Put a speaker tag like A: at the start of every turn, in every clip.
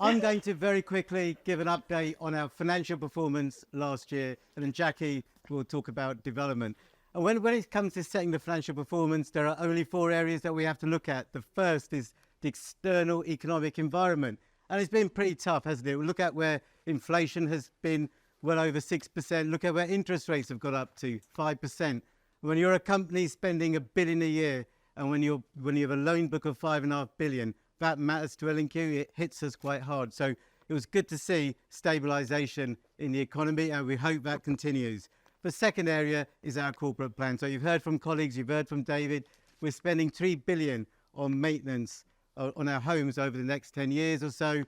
A: I'm going to very quickly give an update on our financial performance last year, and then Jackie will talk about development. And when it comes to setting the financial performance, there are only 4 areas that we have to look at. The first is the external economic environment. And it's been pretty tough, hasn't it? We look at where inflation has been well over 6%. Look at where interest rates have got up to 5%. When you're a company spending $1 billion a year, and when you have a loan book of $5.5 billion, that matters to L&Q. It hits us quite hard. So it was good to see stabilisation in the economy, and we hope that continues. The second area is our corporate plan. So you've heard from colleagues, you've heard from David. We're spending $3 billion on maintenance on our homes over the next 10 years or so,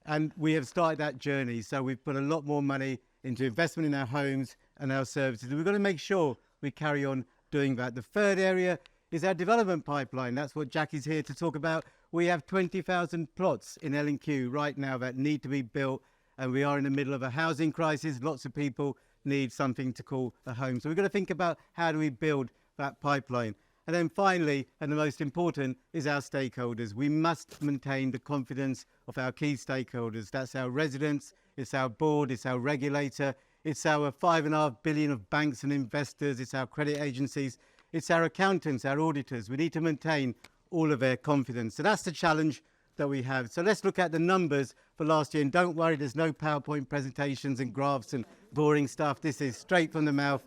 A: and we have started that journey. So we've put a lot more money into investment in our homes and our services. We've got to make sure we carry on doing that. The third area is our development pipeline. That's what Jackie's here to talk about. We have 20,000 plots in L&Q right now that need to be built, and we are in the middle of a housing crisis. Lots of people need something to call a home. So we've got to think about how do we build that pipeline. And then finally, and the most important, is our stakeholders. We must maintain the confidence of our key stakeholders. That's our residents, it's our board, it's our regulator, it's our $5.5 billion of banks and investors, it's our credit agencies, it's our accountants, our auditors. We need to maintain all of their confidence. So that's the challenge that we have. So let's look at the numbers for last year. And don't worry, there's no PowerPoint presentations and graphs and boring stuff. This is straight from the mouth.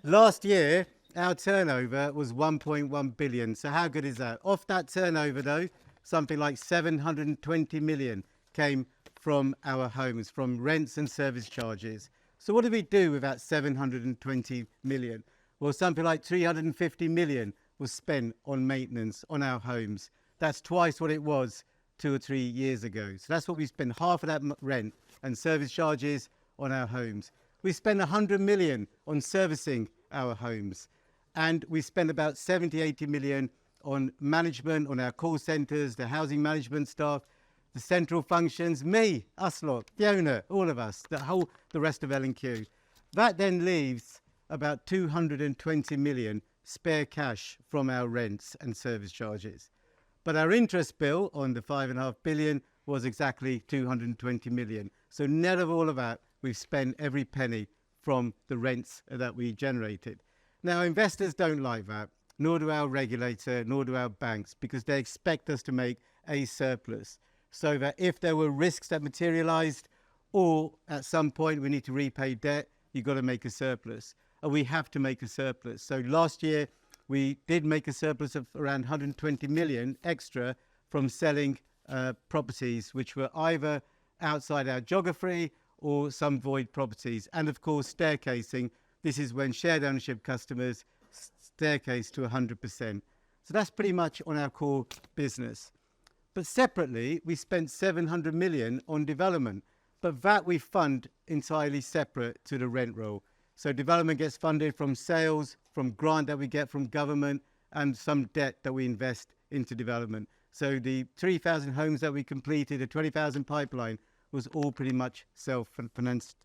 A: Last year, our turnover was 1.1 billion. So how good is that? Off that turnover, though, something like 720 million came from our homes, from rents and service charges. So what did we do with that 720 million? Well, something like 350 million was spent on maintenance on our homes. That's twice what it was 2 or 3 years ago. So that's what we spent, half of that rent and service charges on our homes. We spend 100 million on servicing our homes. And we spend about 70, 80 million on management, on our call centres, the housing management staff, the central functions, me, us lot, Fiona, all of us, the rest of L&Q. That then leaves about 220 million spare cash from our rents and service charges. But our interest bill on the 5.5 billion was exactly 220 million. So net of all of that, we've spent every penny from the rents that we generated. Now, investors don't like that, nor do our regulator, nor do our banks, because they expect us to make a surplus, so that if there were risks that materialized, or at some point we need to repay debt, you've got to make a surplus. And we have to make a surplus. So last year, we did make a surplus of around 120 million extra from selling properties which were either outside our geography or some void properties. And of course, staircasing. This is when shared ownership customers staircase to 100%. So that's pretty much on our core business. But separately, we spent 700 million on development, but that we fund entirely separate to the rent roll. So development gets funded from sales, from grant that we get from government, and some debt that we invest into development. So the 3,000 homes that we completed, the 20,000 pipeline, was all pretty much self-financed.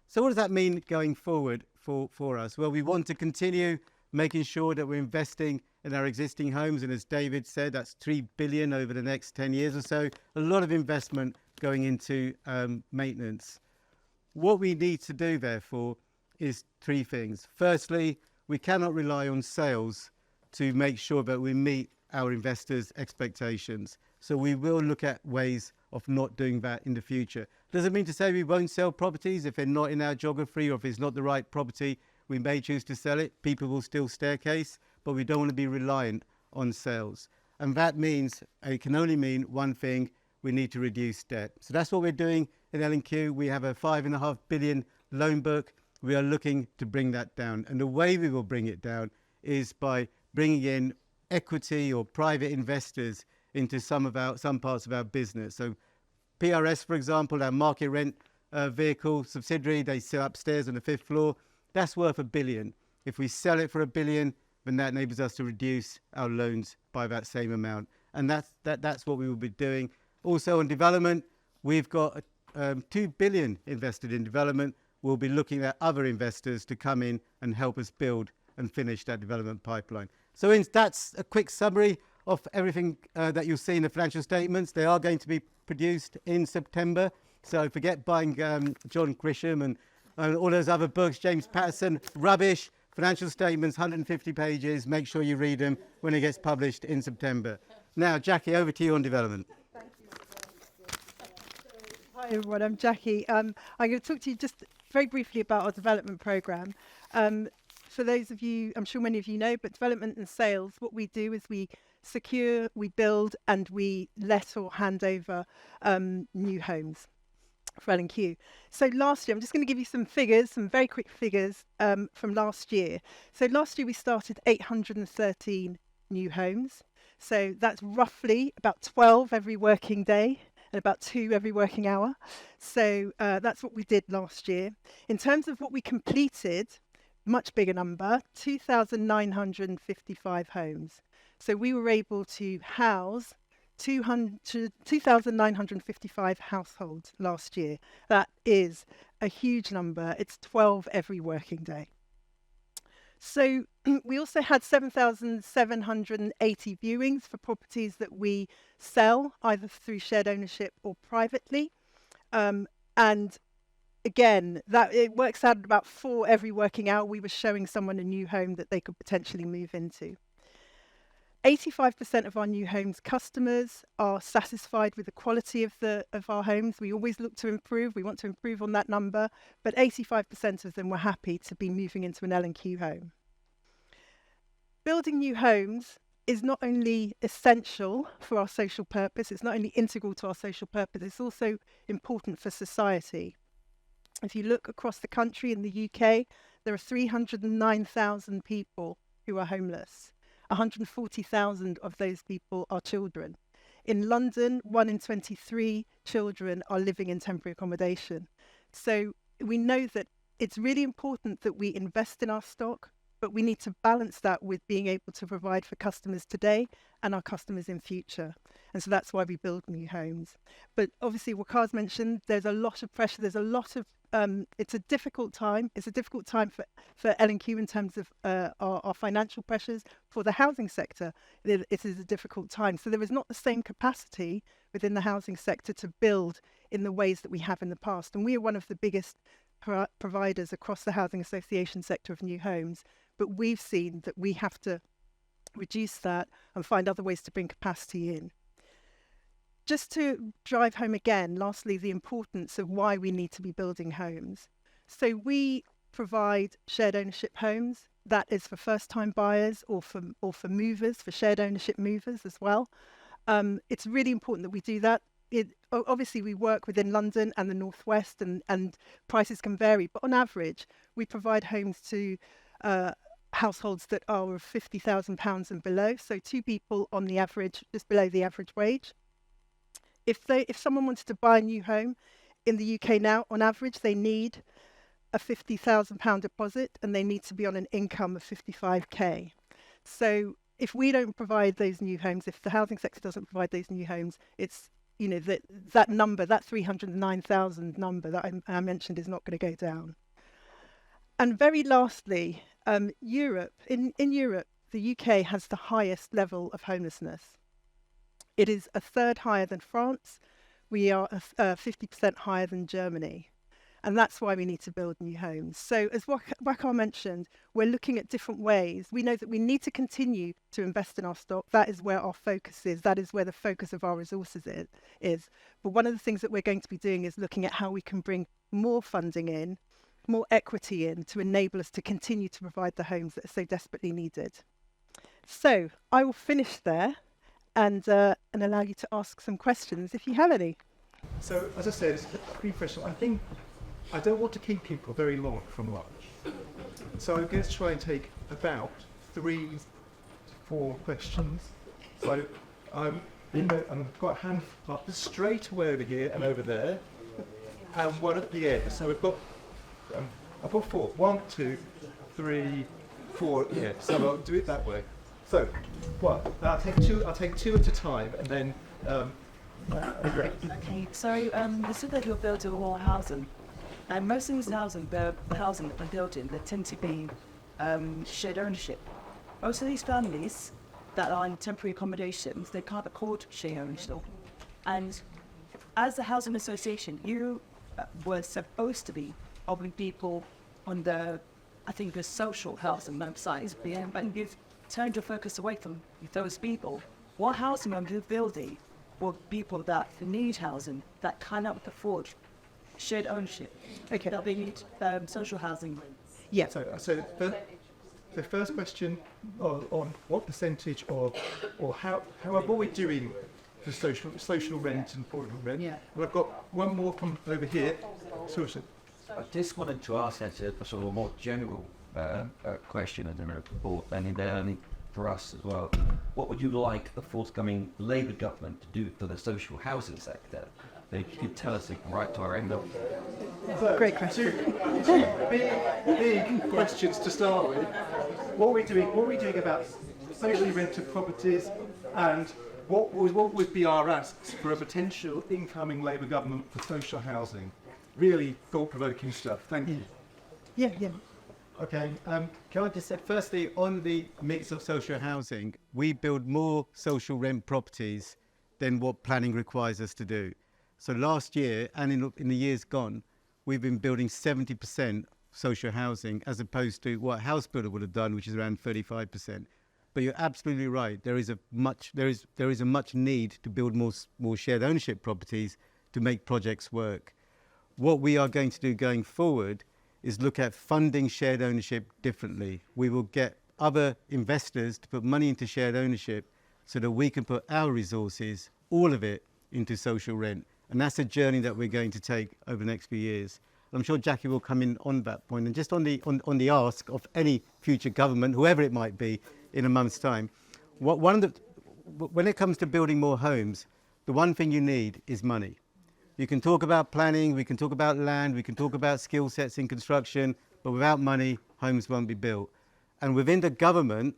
A: So what does that mean going forward for us? Well, we want to continue making sure that we're investing in our existing homes. And as David said, that's 3 billion over the next 10 years or so. A lot of investment going into maintenance. What we need to do, therefore, is 3 things. Firstly, we cannot rely on sales to make sure that we meet our investors' expectations. So we will look at ways of not doing that in the future. Doesn't mean to say we won't sell properties if they're not in our geography, or if it's not the right property, we may choose to sell it. People will still staircase, but we don't want to be reliant on sales. And that means, it can only mean one thing: we need to reduce debt. So that's what we're doing in L&Q. We have a 5.5 billion loan book. We are looking to bring that down. And the way we will bring it down is by bringing in equity or private investors into some parts of our business. So PRS, for example, our market rent vehicle subsidiary, they sit upstairs on the 5th floor. That's worth $1 billion. If we sell it for $1 billion, then that enables us to reduce our loans by that same amount. And that's what we will be doing. Also on development, we've got 2 billion invested in development. We'll be looking at other investors to come in and help us build and finish that development pipeline. So that's a quick summary off everything that you'll see in the financial statements. They are going to be produced in September. So forget buying John Grisham and all those other books, James Patterson, rubbish. Financial statements, 150 pages. Make sure you read them when it gets published in September. Now, Jackie, over to you on development.
B: Thank you. Hi everyone, I'm Jackie. I'm going to talk to you just very briefly about our development programme. For those of you, I'm sure many of you know, but development and sales, what we do is we secure, we build and we let or hand over new homes for L&Q. So last year, I'm just going to give you some figures, some very quick figures from last year. So last year we started 813 new homes. So that's roughly about 12 every working day and about 2 every working hour. So that's what we did last year. In terms of what we completed, much bigger number, 2,955 homes. So we were able to house 2,955 households last year. That is a huge number. It's 12 every working day. So we also had 7,780 viewings for properties that we sell either through shared ownership or privately. And again, that it works out at about 4 every working hour. We were showing someone a new home that they could potentially move into. 85% of our new homes customers are satisfied with the quality of our homes. We always look to improve. We want to improve on that number, but 85% of them were happy to be moving into an L&Q home. Building new homes is not only essential for our social purpose, it's not only integral to our social purpose, it's also important for society. If you look across the country in the UK, there are 309,000 people who are homeless. 140,000 of those people are children. In London, 1 in 23 children are living in temporary accommodation. So we know that it's really important that we invest in our stock, but we need to balance that with being able to provide for customers today and our customers in future. And so that's why we build new homes. But obviously, Waqar's mentioned, there's a lot of pressure, there's a lot of it's a difficult time. It's a difficult time for L&Q in terms of our financial pressures. For the housing sector, it is a difficult time. So there is not the same capacity within the housing sector to build in the ways that we have in the past. And we are one of the biggest providers across the housing association sector of new homes. But we've seen that we have to reduce that and find other ways to bring capacity in. Just to drive home again, lastly, the importance of why we need to be building homes. So we provide shared ownership homes. That is for first-time buyers or for movers, for shared ownership movers as well. It's really important that we do that. Obviously, we work within London and the Northwest, and prices can vary. But on average, we provide homes to households that are of £50,000 and below. So 2 people on the average, just below the average wage. If someone wanted to buy a new home in the UK now, on average, they need a £50,000 deposit and they need to be on an income of 55k. So if we don't provide those new homes, if the housing sector doesn't provide those new homes, it's, you know, that number, that 309,000 number that I mentioned is not going to go down. And very lastly, Europe, in Europe, the UK has the highest level of homelessness. It is a third higher than France. We are 50% higher than Germany. And that's why we need to build new homes. So as Waqar mentioned, we're looking at different ways. We know that we need to continue to invest in our stock. That is where our focus is. That is where the focus of our resources is. But one of the things that we're going to be doing is looking at how we can bring more funding in, more equity in, to enable us to continue to provide the homes that are so desperately needed. So I will finish there and allow you to ask some questions if you have any.
C: So, as I said, it's a brief question. I don't want to keep people very long from lunch. So I'm going to try and take about 3 to 4 questions. So I've got a hand up straight away over here and over there, and one at the end. So I've got 4. 1, 2, 3, 4. Yeah. So I'll do it that way. So, I'll take 2 at a time, and then.
D: Okay, so you said that you're building more housing, and most of these housing, the housing that they're building, they tend to be shared ownership. Most of these families that are in temporary accommodations, they can't afford share ownership. And as a housing association, you were supposed to be helping people on the, I think, the social housing website, but you've turned your focus away from those people. What housing are you building for people that need housing, that cannot afford shared ownership?
B: Okay.
D: That they need social housing.
B: Yeah.
C: So the first question on what percentage of, or how what we're doing for social rent and affordable rent.
D: Yeah.
C: Well, I've got one more from over here. Susan.
E: I just wanted to ask as a sort of a more general question and a report, and for us as well. What would you like the forthcoming Labour government to do for the social housing sector? They could tell us right to our end of.
B: Great question.
C: Two big questions to start with. What are we doing about socially rented properties, and what would be our asks for a potential incoming Labour government for social housing? Really thought-provoking stuff. Thank you.
B: Yeah.
A: Okay, can I just say, firstly, on the mix of social housing, we build more social rent properties than what planning requires us to do. So last year, and in the years gone, we've been building 70% social housing, as opposed to what a house builder would have done, which is around 35%. But you're absolutely right. There is a much need to build more shared ownership properties to make projects work. What we are going to do going forward is look at funding shared ownership differently. We will get other investors to put money into shared ownership so that we can put our resources, all of it, into social rent. And that's a journey that we're going to take over the next few years. I'm sure Jackie will come in on that point. And just on the ask of any future government, whoever it might be, in a month's time, when it comes to building more homes, the one thing you need is money. You can talk about planning, we can talk about land, we can talk about skill sets in construction, but without money, homes won't be built. And within the government,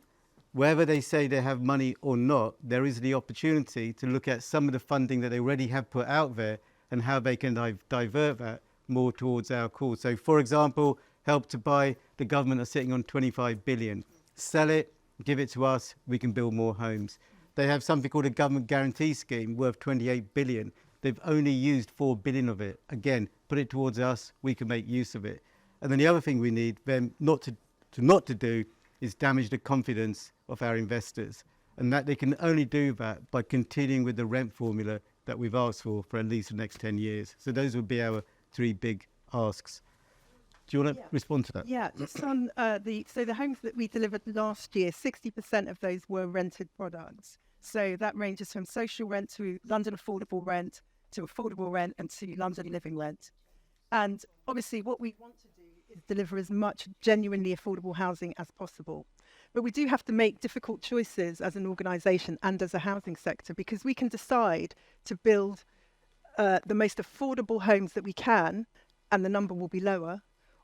A: whether they say they have money or not, there is the opportunity to look at some of the funding that they already have put out there and how they can divert that more towards our cause. So, for example, Help to Buy, the government are sitting on 25 billion. Sell it, give it to us, we can build more homes. They have something called a government guarantee scheme worth 28 billion. They've only used 4 billion of it. Again, put it towards us, we can make use of it. And then the other thing we need them not to do is damage the confidence of our investors. And that they can only do that by continuing with the rent formula that we've asked for at least the next 10 years. So those would be our 3 big asks. Do you want to respond to that?
B: Yeah, just on the homes that we delivered last year, 60% of those were rented products. So that ranges from social rent to London affordable rent, to affordable rent, and to London living rent. And obviously what we want to do is deliver as much genuinely affordable housing as possible. But we do have to make difficult choices as an organisation and as a housing sector, because we can decide to build the most affordable homes that we can, and the number will be lower,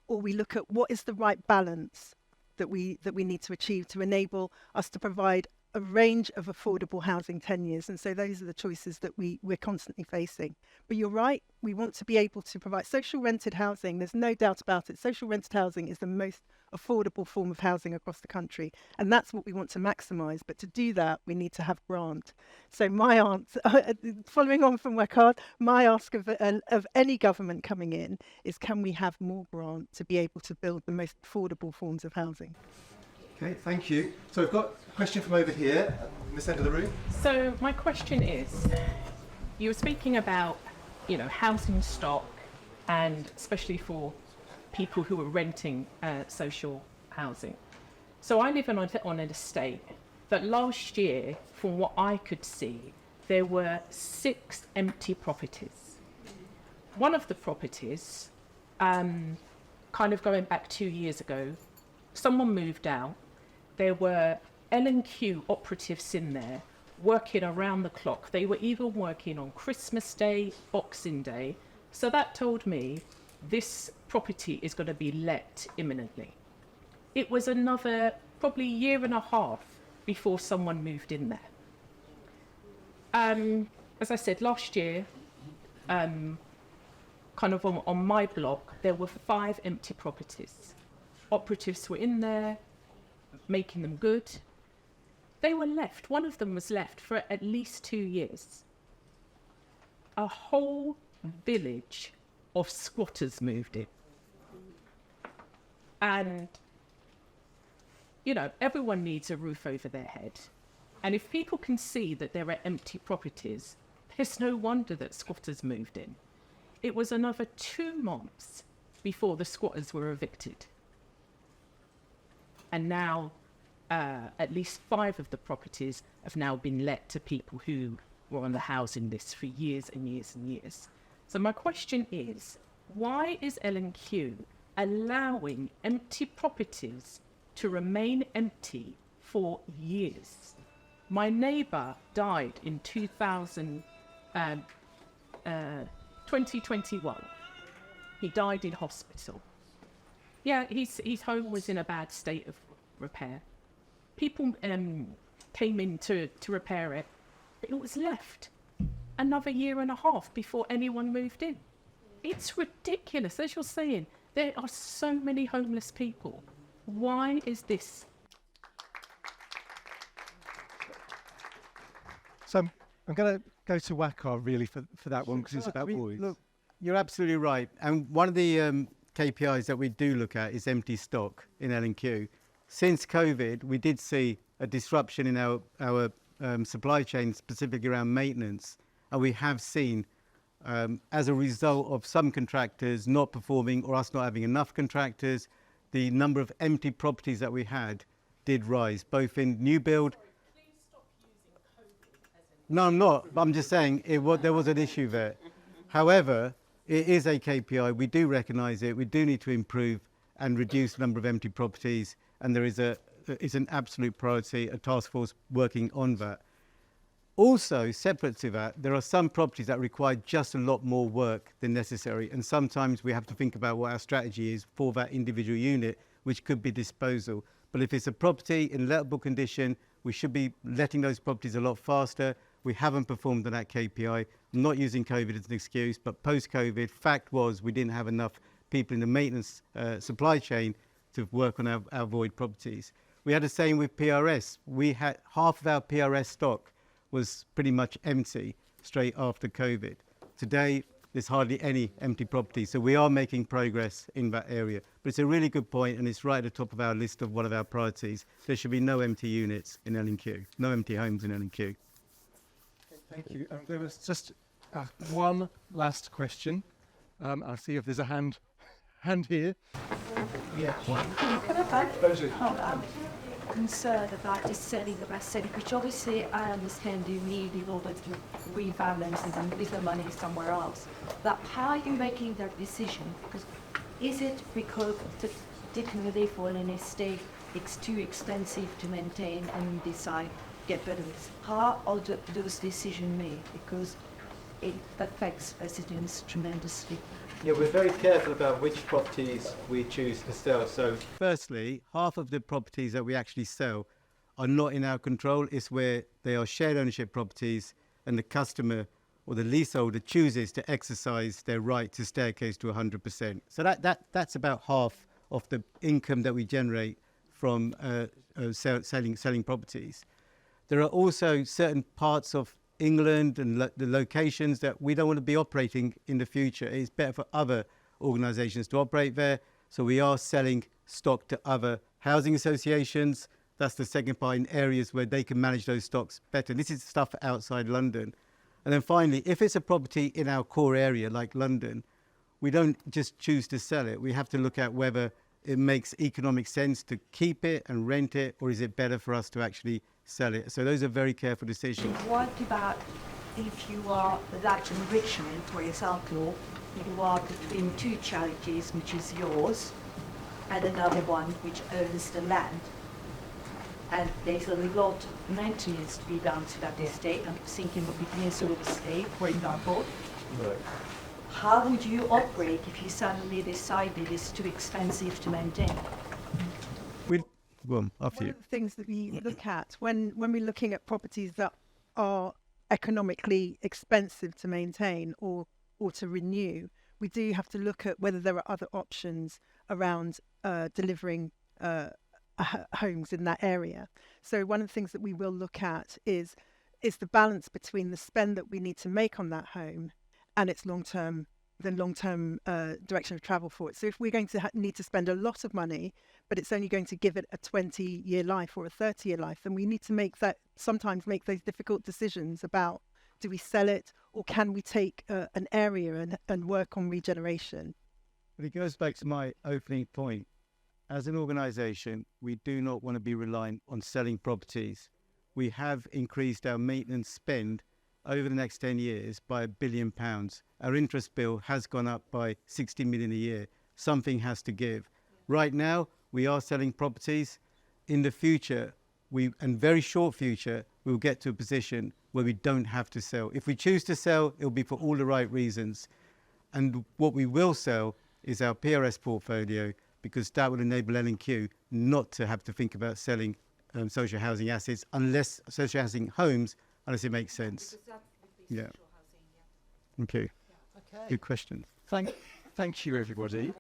B: or we look at what is the right balance that we need to achieve to enable us to provide a range of affordable housing 10 years. And so those are the choices that we're constantly facing. But you're right, we want to be able to provide social rented housing. There's no doubt about it. Social rented housing is the most affordable form of housing across the country. And that's what we want to maximise. But to do that, we need to have grant. So my answer, following on from Waqar, my ask of any government coming in is, can we have more grant to be able to build the most affordable forms of housing?
C: Okay, thank you. So we've got a question from over here, in this end of the room.
F: So my question is, you were speaking about, housing stock, and especially for people who are renting social housing. So I live on an estate that last year, from what I could see, there were 6 empty properties. One of the properties, kind of going back 2 years ago, someone moved out. There were L&Q operatives in there working around the clock. They were even working on Christmas Day, Boxing Day. So that told me this property is going to be let imminently. It was another probably year and a half before someone moved in there. As I said, last year, kind of on my block, there were 5 empty properties. Operatives were in there, making them good. They were left, one of them was left for at least 2 years. A whole village of squatters moved in. And, you know, everyone needs a roof over their head. And if people can see that there are empty properties, it's no wonder that squatters moved in. It was another 2 months before the squatters were evicted. And now at least 5 of the properties have now been let to people who were on the housing list for years and years and years. So my question is, why is L&Q allowing empty properties to remain empty for years? My neighbour died in 2021. He died in hospital. Yeah, his home was in a bad state of repair. People came in to repair it. It was left another 1.5 years before anyone moved in. It's ridiculous. As you're saying, there are so many homeless people. Why is this?
C: So I'm going to go to Waqar really for that one, because it's about boys.
A: Look, you're absolutely right. And one of the KPIs that we do look at is empty stock in L&Q. Since COVID, we did see a disruption in our supply chain, specifically around maintenance. And we have seen, as a result of some contractors not performing or us not having enough contractors, the number of empty properties that we had did rise, both in new build. No, I'm not. I'm just saying there was an issue there. However, it is a KPI. We do recognise it. We do need to improve and reduce the number of empty properties. And there is it's an absolute priority, a task force working on that. Also, separate to that, there are some properties that require just a lot more work than necessary. And sometimes we have to think about what our strategy is for that individual unit, which could be disposal. But if it's a property in lettable condition, we should be letting those properties a lot faster. We haven't performed on that KPI. I'm not using COVID as an excuse, but post-COVID, fact was we didn't have enough people in the maintenance supply chain to work on our void properties. We had the same with PRS. We had half of our PRS stock was pretty much empty straight after COVID. Today, there's hardly any empty properties. So we are making progress in that area. But it's a really good point, and it's right at the top of our list of one of our priorities. There should be no empty units in L&Q, no empty homes in L&Q.
C: Thank you. There was just one last question. I'll see if there's a hand here. Yeah.
G: Concerned about the selling of assets, which obviously I understand you need in order to rebalance and leave the money somewhere else. But how are you making that decision? Because is it because particularly for an estate it's too expensive to maintain and you decide get better of it? How are those decisions made? Because it affects residents tremendously.
A: Yeah, we're very careful about which properties we choose to sell. So firstly, half of the properties that we actually sell are not in our control. It's where they are shared ownership properties and the customer or the leaseholder chooses to exercise their right to staircase to 100%. So that's about half of the income that we generate from selling properties. There are also certain parts of England and the locations that we don't want to be operating in the future. It's better for other organisations to operate there. So we are selling stock to other housing associations. That's the second part, in areas where they can manage those stocks better. This is stuff outside London. And then finally, if it's a property in our core area like London, we don't just choose to sell it. We have to look at whether it makes economic sense to keep it and rent it, or is it better for us to actually sell it? So those are very careful decisions.
G: What about if you are that in Richmond, for example, you are between two charities, which is yours, and another one which owns the land, and there's a lot of maintenance to be done to that estate. I'm thinking of the Peninsula estate, for example.
A: Right.
G: How would you operate if you suddenly decided it's too expensive to maintain?
A: Well, after
B: One
A: you.
B: of the things that we look at when we're looking at properties that are economically expensive to maintain or to renew, we do have to look at whether there are other options around delivering homes in that area. So one of the things that we will look at is the balance between the spend that we need to make on that home and its long-term direction of travel for it. So if we're going to need to spend a lot of money, but it's only going to give it a 20-year life or a 30-year life, then we need to sometimes make those difficult decisions about, do we sell it, or can we take an area and work on regeneration?
A: But it goes back to my opening point. As an organisation, we do not want to be reliant on selling properties. We have increased our maintenance spend over the next 10 years by £1 billion. Our interest bill has gone up by 60 million a year. Something has to give. Right now, we are selling properties. In the future, and very short future, we'll get to a position where we don't have to sell. If we choose to sell, it'll be for all the right reasons. And what we will sell is our PRS portfolio, because that will enable L&Q not to have to think about selling social housing assets, social housing homes, unless it makes sense. Yeah. Okay. Good question.
C: Thank you, everybody.